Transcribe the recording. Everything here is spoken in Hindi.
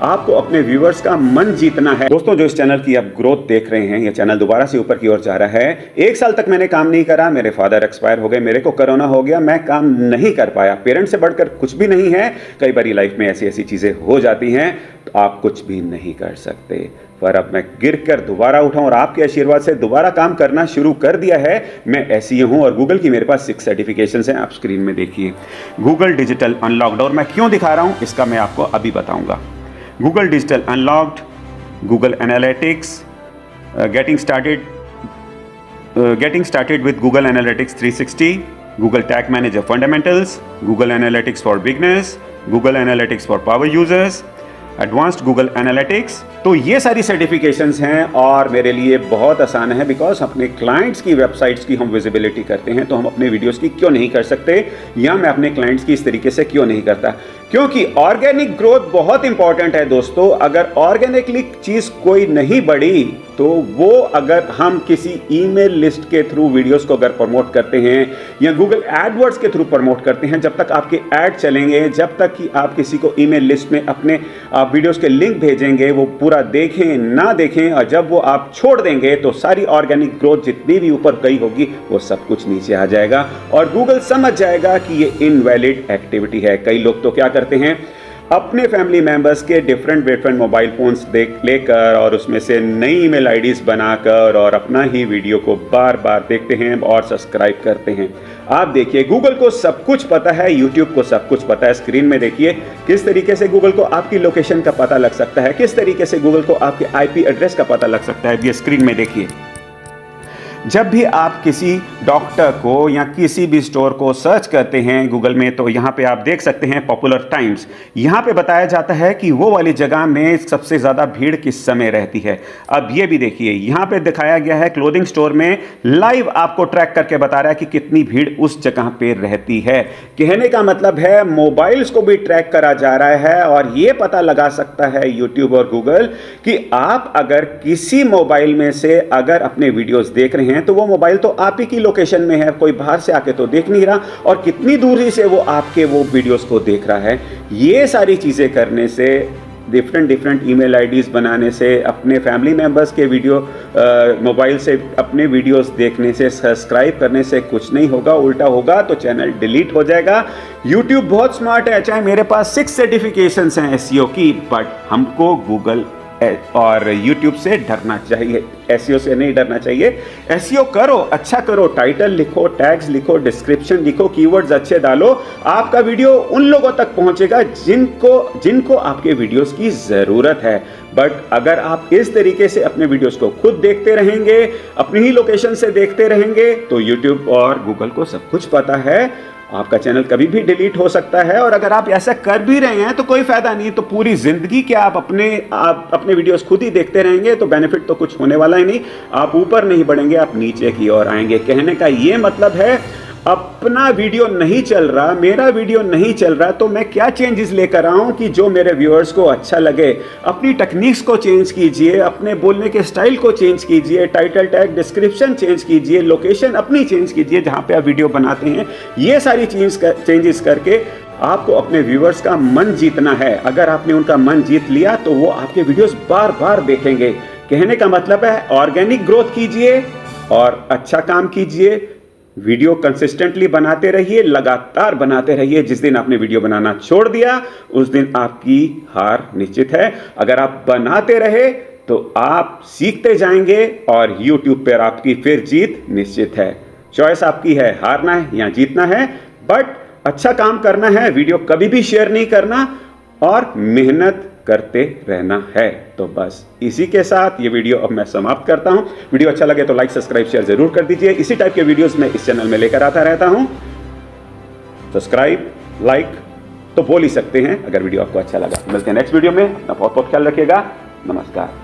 आपको अपने व्यूअर्स का मन जीतना है। दोस्तों, जो इस चैनल की आप ग्रोथ देख रहे हैं, यह चैनल दोबारा से ऊपर की ओर जा रहा है। 1 साल तक मैंने काम नहीं करा, मेरे फादर एक्सपायर हो गए, मेरे को कोरोना हो गया, मैं काम नहीं कर पाया। पेरेंट्स से बढ़कर कुछ भी नहीं है। कई बार लाइफ में ऐसी ऐसी चीजें हो जाती हैं तो आप कुछ भी नहीं कर सकते। पर अब मैं गिर कर दोबारा उठा और आपके आशीर्वाद से दोबारा काम करना शुरू कर दिया है। मैं एसईओ हूं और गूगल की मेरे पास 6 सर्टिफिकेशंस हैं। आप स्क्रीन में देखिए, गूगल डिजिटल अनलॉक्ड। और मैं क्यों दिखा रहा हूं इसका मैं आपको अभी बताऊंगा। Google digital unlocked, Google analytics, getting started with Google analytics 360, Google tag manager fundamentals, Google analytics for beginners, Google analytics for power users, advanced Google analytics. तो ये सारी सर्टिफिकेशंस हैं और मेरे लिए बहुत आसान है, बिकॉज अपने क्लाइंट्स की वेबसाइट्स की हम विजिबिलिटी करते हैं तो हम अपने वीडियोस की क्यों नहीं कर सकते, या मैं अपने क्लाइंट्स की इस तरीके से क्यों नहीं करता। क्योंकि ऑर्गेनिक ग्रोथ बहुत इंपॉर्टेंट है दोस्तों। अगर ऑर्गेनिकली चीज कोई नहीं बढ़ी तो वो, अगर हम किसी ईमेल लिस्ट के थ्रू वीडियोस को अगर प्रमोट करते हैं या गूगल एडवर्ड्स के थ्रू प्रमोट करते हैं, जब तक आपके ऐड चलेंगे, जब तक कि आप किसी को ईमेल लिस्ट में अपने आप वीडियोस के लिंक भेजेंगे, वो पूरा देखें ना देखें, और जब वो आप छोड़ देंगे तो सारी ऑर्गेनिक ग्रोथ जितनी भी ऊपर गई होगी वो सब कुछ नीचे आ जाएगा और गूगल समझ जाएगा कि ये इनवैलिड एक्टिविटी है। कई लोग तो क्या करते हैं, अपने फैमिली मेंबर्स के डिफरेंट मोबाइल फोन्स लेकर और उसमें से नई ईमेल आईडीज बनाकर और अपना ही वीडियो को बार बार देखते हैं और सब्सक्राइब करते हैं। आप देखिए, गूगल को सब कुछ पता है, यूट्यूब को सब कुछ पता है। स्क्रीन में देखिए किस तरीके से गूगल को आपकी लोकेशन का पता लग सकता है, किस तरीके से गूगल को आपके आईपी एड्रेस का पता लग सकता है। ये स्क्रीन में देखिए, जब भी आप किसी डॉक्टर को या किसी भी स्टोर को सर्च करते हैं गूगल में, तो यहाँ पे आप देख सकते हैं पॉपुलर टाइम्स। यहाँ पे बताया जाता है कि वो वाली जगह में सबसे ज़्यादा भीड़ किस समय रहती है। अब ये भी देखिए, यहाँ पे दिखाया गया है क्लोथिंग स्टोर में लाइव आपको ट्रैक करके बता रहा है कि कितनी भीड़ उस जगह पे रहती है। कहने का मतलब है मोबाइल्स को भी ट्रैक करा जा रहा है और ये पता लगा सकता है यूट्यूब और गूगल कि आप अगर किसी मोबाइल में से अगर अपने वीडियोस देख रहे हैं तो वो मोबाइल तो आप ही की लोकेशन में है, कोई बाहर से आके तो देख नहीं रहा, और कितनी दूरी से वो आपके वो वीडियोस को देख रहा है। ये सारी चीजें करने से, डिफरेंट ईमेल आईडीज बनाने से, अपने फैमिली मेंबर्स के वीडियो मोबाइल से अपने वीडियोस देखने से, सब्सक्राइब करने से कुछ नहीं होगा, उल्टा होगा तो चैनल डिलीट हो जाएगा। यूट्यूब बहुत स्मार्ट है, चाहे मेरे पास 6 सर्टिफिकेशंस हैं एसईओ की, बट हमको गूगल और YouTube से डरना चाहिए, एसईओ से नहीं डरना चाहिए। एसईओ करो, अच्छा करो, टाइटल लिखो, टैग्स लिखो, डिस्क्रिप्शन लिखो, कीवर्ड्स अच्छे डालो, आपका वीडियो उन लोगों तक पहुंचेगा जिनको आपके वीडियोस की जरूरत है। बट अगर आप इस तरीके से अपने वीडियोस को खुद देखते रहेंगे, अपनी ही लोकेशन से देखते रहेंगे, तो YouTube और गूगल को सब कुछ पता है, आपका चैनल कभी भी डिलीट हो सकता है। और अगर आप ऐसा कर भी रहे हैं तो कोई फायदा नहीं, तो पूरी जिंदगी क्या आप अपने वीडियोस खुद ही देखते रहेंगे तो बेनिफिट तो कुछ होने वाला ही नहीं। आप ऊपर नहीं बढ़ेंगे, आप नीचे की ओर आएंगे। कहने का ये मतलब है, अपना वीडियो नहीं चल रहा, मेरा वीडियो नहीं चल रहा, तो मैं क्या चेंजेस लेकर आऊं कि जो मेरे व्यूअर्स को अच्छा लगे। अपनी टेक्निक्स को चेंज कीजिए, अपने बोलने के स्टाइल को चेंज कीजिए, टाइटल टैग डिस्क्रिप्शन चेंज कीजिए, लोकेशन अपनी चेंज कीजिए जहां पे आप वीडियो बनाते हैं। ये सारी चेंजेस करके आपको अपने व्यूअर्स का मन जीतना है। अगर आपने उनका मन जीत लिया तो वो आपके वीडियोस बार बार देखेंगे। कहने का मतलब है, ऑर्गेनिक ग्रोथ कीजिए और अच्छा काम कीजिए, वीडियो कंसिस्टेंटली बनाते रहिए, लगातार बनाते रहिए। जिस दिन आपने वीडियो बनाना छोड़ दिया उस दिन आपकी हार निश्चित है। अगर आप बनाते रहे तो आप सीखते जाएंगे और YouTube पर आपकी फिर जीत निश्चित है। चॉइस आपकी है, हारना है या जीतना है, बट अच्छा काम करना है, वीडियो कभी भी शेयर नहीं करना और मेहनत करते रहना है। तो बस इसी के साथ ये वीडियो अब मैं समाप्त करता हूं। वीडियो अच्छा लगे तो लाइक, सब्सक्राइब, शेयर जरूर कर दीजिए। इसी टाइप के वीडियोस मैं इस चैनल में लेकर आता रहता हूं। सब्सक्राइब, लाइक तो बोल ही सकते हैं अगर वीडियो आपको अच्छा लगा। मिलते हैं नेक्स्ट वीडियो में। अपना बहुत बहुत ख्याल रखिएगा। नमस्कार।